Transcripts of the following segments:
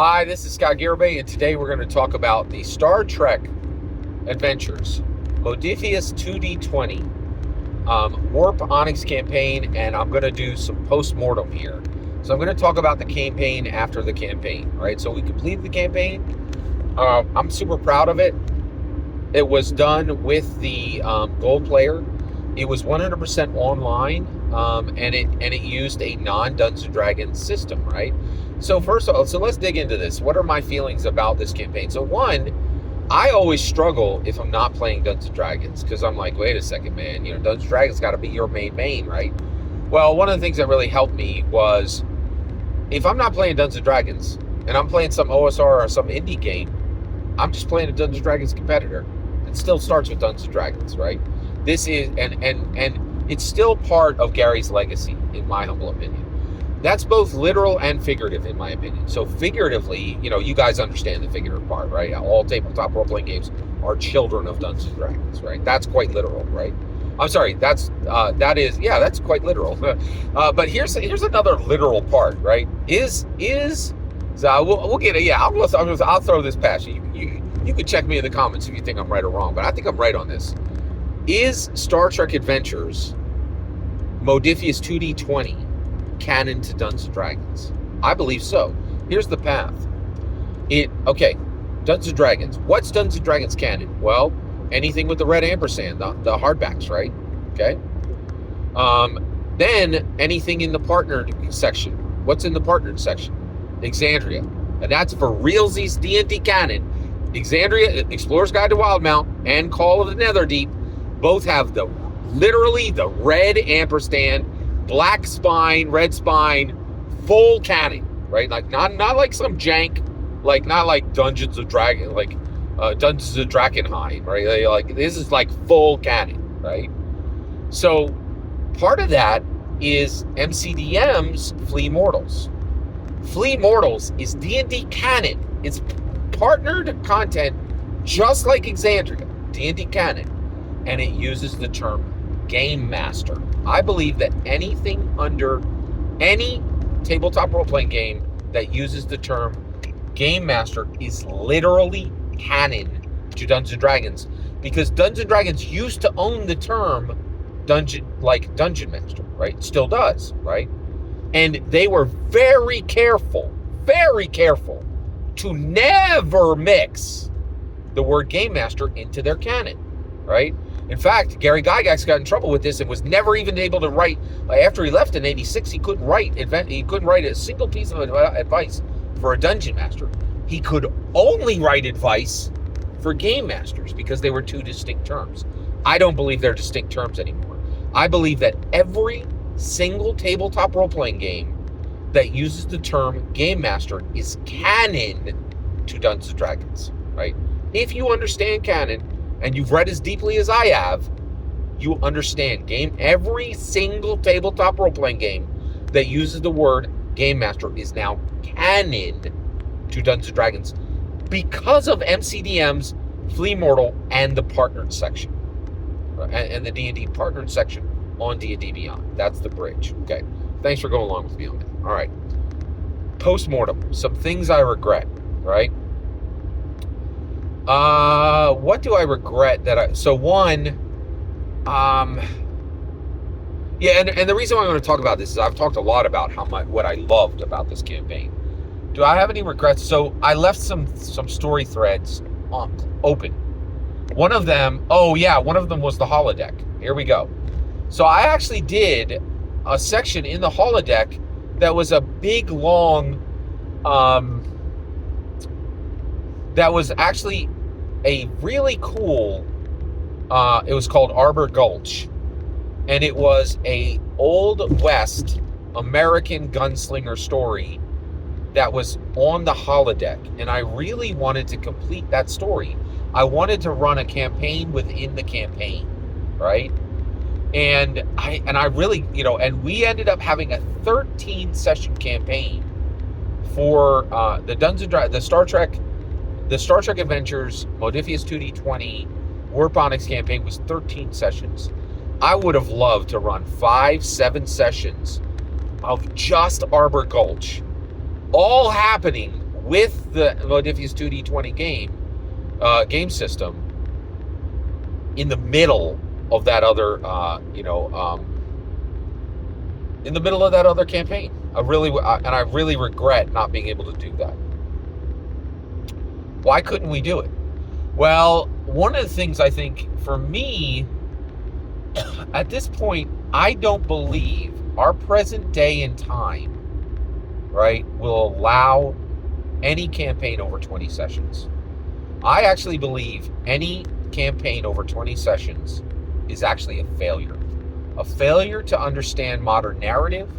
Hi, this is Scott Garibay, and today we're going to talk about the Star Trek Adventures, Modiphius 2d20, Warp Onyx campaign, and I'm going to do some Postmortem here. So I'm going to talk about the campaign after the campaign, right? So we completed the campaign. I'm super proud of it. It was done with the Gold player. It was 100% online, and it used a non-Dungeons & Dragons system, right? So first of all, so let's dig into this. What are my feelings about this campaign? So one, I always struggle if I'm not playing Dungeons & Dragons, because I'm like, wait a second, man, Dungeons & Dragons got to be your main, right? Well, one of the things that really helped me was, if I'm not playing Dungeons & Dragons, and I'm playing some OSR or some indie game, I'm just playing a Dungeons & Dragons competitor. It still starts with Dungeons & Dragons, right? This is, and it's still part of Gary's legacy, in my humble opinion. That's both literal and figurative, in my opinion. So figuratively, you guys understand the figurative part, right? All tabletop role-playing games are children of Dungeons & Dragons, right? That's quite literal, right? I'm sorry, that's quite literal. But here's another literal part, right? We'll get it. Yeah, I'll throw this past you. You can check me in the comments if you think I'm right or wrong, but I think I'm right on this. Is Star Trek Adventures Modiphius 2d20 canon to Dungeons & Dragons? I believe so. Here's the path. Dungeons & Dragons. What's Dungeons & Dragons canon? Well, anything with the red ampersand, the hardbacks, right? Okay. Then anything in the partnered section. What's in the partnered section? Exandria. And that's for realsies D&D canon. Exandria, Explorer's Guide to Wildemount, and Call of the Netherdeep both have literally the red ampersand, black spine, red spine, full canon, right? Like not like some jank, like not like Dungeons of Dragon, like Dungeons of Drakkenheim, right? Like this is like full canon, right? So part of that is MCDM's Flee Mortals. Flee Mortals is D&D canon. It's partnered content just like Exandria, D&D canon, and it uses the term Game Master. I believe that anything under any tabletop role-playing game that uses the term Game Master is literally canon to Dungeons & Dragons, because Dungeons & Dragons used to own the term Dungeon Master, right? Still does, right? And they were very careful to never mix the word Game Master into their canon, right? In fact, Gary Gygax got in trouble with this and was never even able to write. After he left in '86, he couldn't write a single piece of advice for a Dungeon Master. He could only write advice for Game Masters because they were two distinct terms. I don't believe they're distinct terms anymore. I believe that every single tabletop role-playing game that uses the term Game Master is canon to Dungeons & Dragons, right? If you understand canon, and you've read as deeply as I have, you understand every single tabletop role-playing game that uses the word Game Master is now canon to Dungeons & Dragons because of MCDM's Flee Mortal and the partnered section, and the D&D partnered section on D&D Beyond. That's the bridge. Okay, thanks for going along with me on that. All right, Postmortem. Some things I regret, right? What do I regret and the reason why I'm going to talk about this is I've talked a lot about what I loved about this campaign. Do I have any regrets? So I left some story threads open. One of them was the holodeck. Here we go. So I actually did a section in the holodeck that was a big, long, that was actually a really cool, it was called Arbor Gulch, and it was a Old West American gunslinger story that was on the holodeck, and I really wanted to complete that story. I wanted to run a campaign within the campaign, right? And I really, and we ended up having a 13-session campaign for the Star Trek Adventures Modiphius 2d20 Warp Onyx campaign was 13 sessions. I would have loved to run 5-7 sessions of just Arbor Gulch, all happening with the Modiphius 2d20 game system in the middle of that other, in the middle of that other campaign. I really regret not being able to do that. Why couldn't we do it? Well, one of the things I think for me, at this point, I don't believe our present day and time, right, will allow any campaign over 20 sessions. I actually believe any campaign over 20 sessions is actually a failure. A failure to understand modern narrative,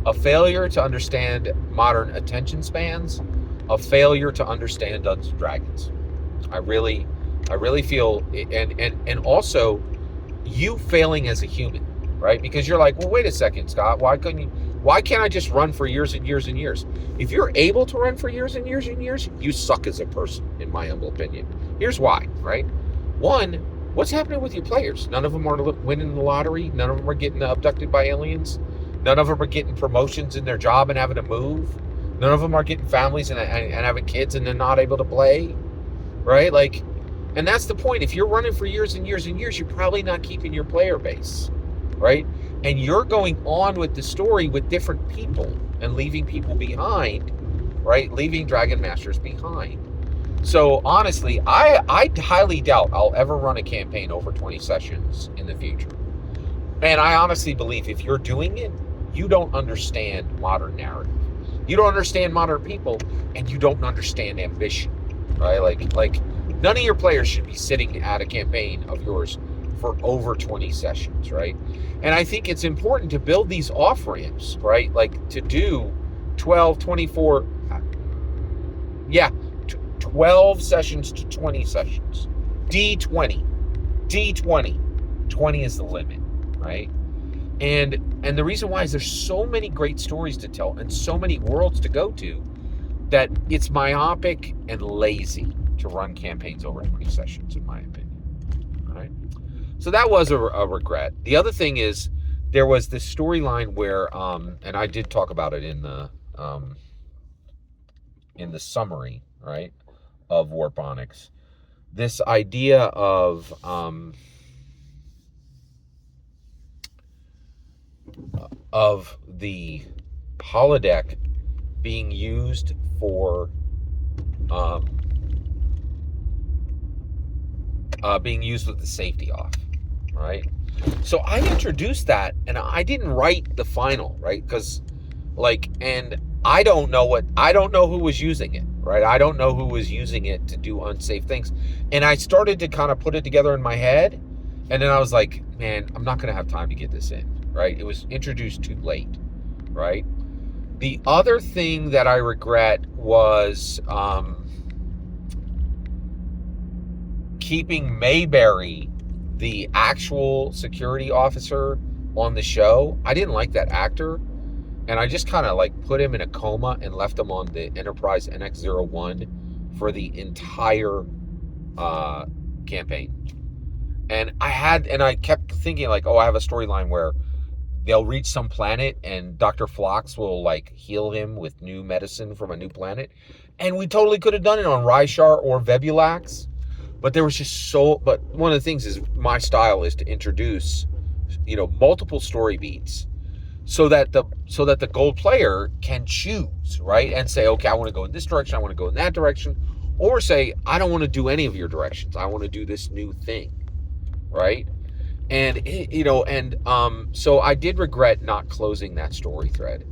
a failure to understand modern attention spans, a failure to understand Dungeons and Dragons. I really feel, and also you failing as a human, right? Because you're like, well, wait a second, Scott, why can't I just run for years and years and years? If you're able to run for years and years and years, you suck as a person, in my humble opinion. Here's why, right? One, what's happening with your players? None of them are winning the lottery. None of them are getting abducted by aliens. None of them are getting promotions in their job and having to move. None of them are getting families and having kids and they're not able to play, right? Like, and that's the point. If you're running for years and years and years, you're probably not keeping your player base, right? And you're going on with the story with different people and leaving people behind, right? Leaving Dragon Masters behind. So honestly, I highly doubt I'll ever run a campaign over 20 sessions in the future. And I honestly believe if you're doing it, you don't understand modern narrative. You don't understand modern people, and you don't understand ambition, right? Like none of your players should be sitting at a campaign of yours for over 20 sessions, right? And I think it's important to build these off-ramps, right? Like to do 12, 24, 12 sessions to 20 sessions. D20. 20 is the limit, right? And the reason why is there's so many great stories to tell and so many worlds to go to that it's myopic and lazy to run campaigns over 20 sessions, in my opinion. All right. So that was a regret. The other thing is there was this storyline where, and I did talk about it in the summary, right, of Warp Onyx. This idea of the holodeck being used for being used with the safety off, right? So I introduced that, and I didn't write the final, right? Because and I don't know who was using it, right? I don't know who was using it to do unsafe things. And I started to kind of put it together in my head, and then I was like, man, I'm not going to have time to get this in, right? It was introduced too late, right? The other thing that I regret was keeping Mayberry, the actual security officer, on the show. I didn't like that actor, and I just kind of put him in a coma and left him on the Enterprise NX-01 for the entire campaign. And I kept thinking I have a storyline where they'll reach some planet and Dr. Phlox will heal him with new medicine from a new planet. And we totally could have done it on Ryshar or Vebulax. But there was just but one of the things is my style is to introduce, multiple story beats so that the gold player can choose, right? And say, okay, I want to go in this direction, I want to go in that direction, or say, I don't want to do any of your directions. I want to do this new thing, right? And so I did regret not closing that story thread.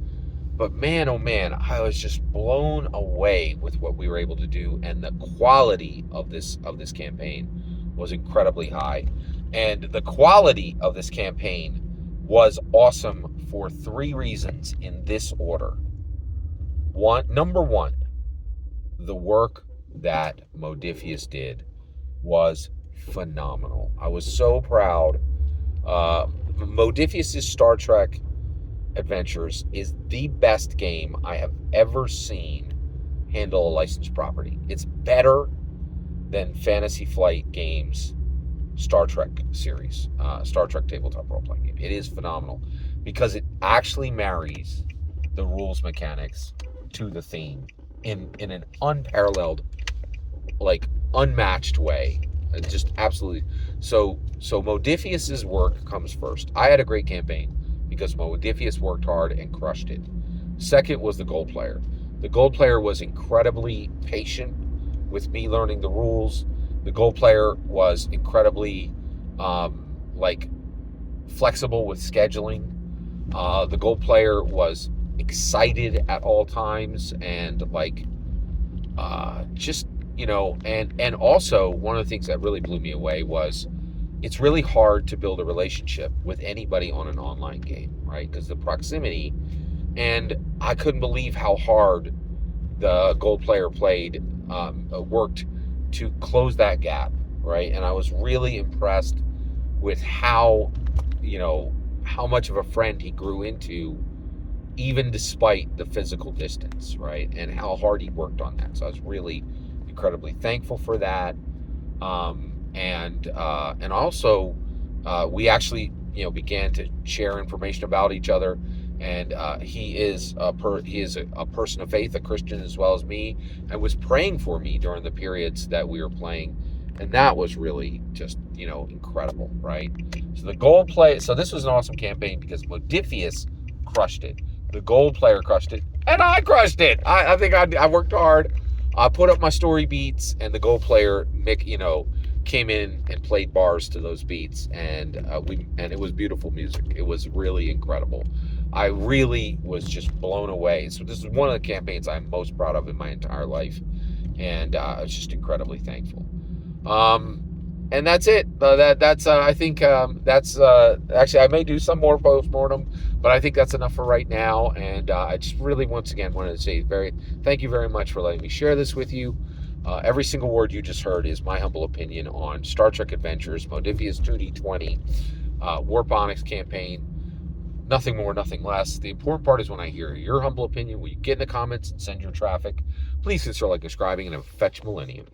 But man, oh man, I was just blown away with what we were able to do, and the quality of this campaign was incredibly high. And the quality of this campaign was awesome for 3 reasons in this order. Number one, the work that Modiphius did was phenomenal. I was so proud. Modiphius' Star Trek Adventures is the best game I have ever seen handle a licensed property. It's better than Fantasy Flight Games' Star Trek series, Star Trek tabletop role-playing game. It is phenomenal because it actually marries the rules mechanics to the theme in an unparalleled, like unmatched way. Just absolutely. So Modiphius's work comes first. I had a great campaign because Modiphius worked hard and crushed it. Second was the gold player. The gold player was incredibly patient with me learning the rules. The gold player was incredibly like flexible with scheduling. The gold player was excited at all times and like just and also one of the things that really blew me away was it's really hard to build a relationship with anybody on an online game, right? Because the proximity, and I couldn't believe how hard the gold player worked to close that gap, right? And I was really impressed with how much of a friend he grew into, even despite the physical distance, right? And how hard he worked on that. So I was really incredibly thankful for that. And also, we actually began to share information about each other. And he is a person of faith, a Christian as well as me, and was praying for me during the periods that we were playing, and that was really just incredible, right? So the gold play. So this was an awesome campaign because Modiphius crushed it. The gold player crushed it, and I crushed it. I think I worked hard. I put up my story beats, and the gold player, Mick, came in and played bars to those beats, and it was beautiful music. It was really incredible. I really was just blown away. So this is one of the campaigns I'm most proud of in my entire life, and I was just incredibly thankful. And that's it. I think that's actually I may do some more postmortem, but I think that's enough for right now. And I just really once again wanted to say thank you very much for letting me share this with you. Every single word you just heard is my humble opinion on Star Trek Adventures, Modiphius 2d20, Warp Onyx campaign. Nothing more, nothing less. The important part is when I hear your humble opinion, will you get in the comments and send your traffic? Please consider like subscribing and have a fetch millennium.